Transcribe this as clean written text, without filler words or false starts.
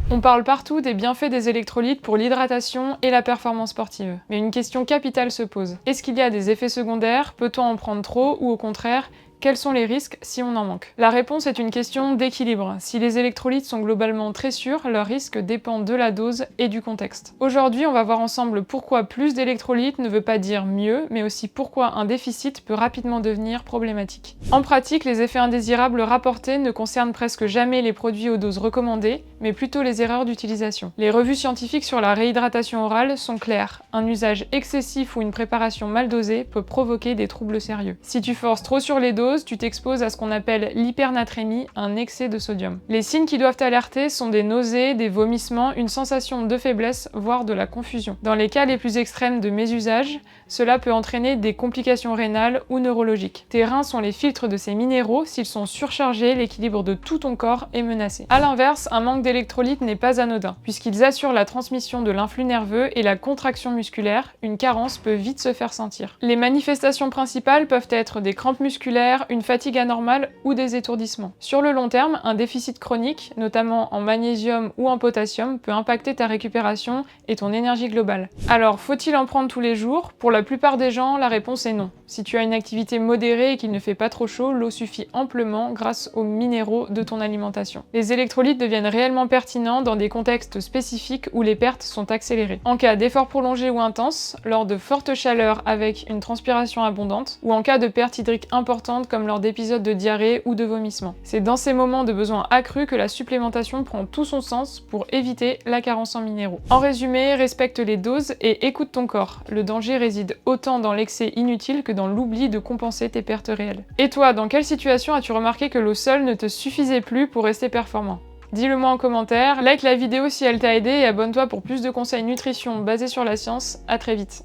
On parle partout des bienfaits des électrolytes pour l'hydratation et la performance sportive. Mais une question capitale se pose. Est-ce qu'il y a des effets secondaires? Peut-on en prendre trop ou au contraire, quels sont les risques si on en manque? La réponse est une question d'équilibre. Si les électrolytes sont globalement très sûrs, leur risque dépend de la dose et du contexte. Aujourd'hui, on va voir ensemble pourquoi plus d'électrolytes ne veut pas dire mieux, mais aussi pourquoi un déficit peut rapidement devenir problématique. En pratique, les effets indésirables rapportés ne concernent presque jamais les produits aux doses recommandées, mais plutôt les erreurs d'utilisation. Les revues scientifiques sur la réhydratation orale sont claires. Un usage excessif ou une préparation mal dosée peut provoquer des troubles sérieux. Si tu forces trop sur les doses, tu t'exposes à ce qu'on appelle l'hypernatrémie, un excès de sodium. Les signes qui doivent alerter sont des nausées, des vomissements, une sensation de faiblesse, voire de la confusion. Dans les cas les plus extrêmes de mésusage, cela peut entraîner des complications rénales ou neurologiques. Tes reins sont les filtres de ces minéraux, s'ils sont surchargés, l'équilibre de tout ton corps est menacé. A l'inverse, un manque d'électrolytes n'est pas anodin, puisqu'ils assurent la transmission de l'influx nerveux et la contraction musculaire, une carence peut vite se faire sentir. Les manifestations principales peuvent être des crampes musculaires, une fatigue anormale ou des étourdissements. Sur le long terme, un déficit chronique, notamment en magnésium ou en potassium, peut impacter ta récupération et ton énergie globale. Alors, faut-il en prendre tous les jours? Pour la plupart des gens, la réponse est non. Si tu as une activité modérée et qu'il ne fait pas trop chaud, l'eau suffit amplement grâce aux minéraux de ton alimentation. Les électrolytes deviennent réellement pertinents dans des contextes spécifiques où les pertes sont accélérées. En cas d'effort prolongé ou intense, lors de fortes chaleurs avec une transpiration abondante, ou en cas de perte hydrique importante comme lors d'épisodes de diarrhée ou de vomissements. C'est dans ces moments de besoin accru que la supplémentation prend tout son sens pour éviter la carence en minéraux. En résumé, respecte les doses et écoute ton corps. Le danger réside autant dans l'excès inutile que dans l'oubli de compenser tes pertes réelles. Et toi, dans quelle situation as-tu remarqué que l'eau seule ne te suffisait plus pour rester performant? Dis-le moi en commentaire, like la vidéo si elle t'a aidé et abonne-toi pour plus de conseils nutrition basés sur la science. À très vite.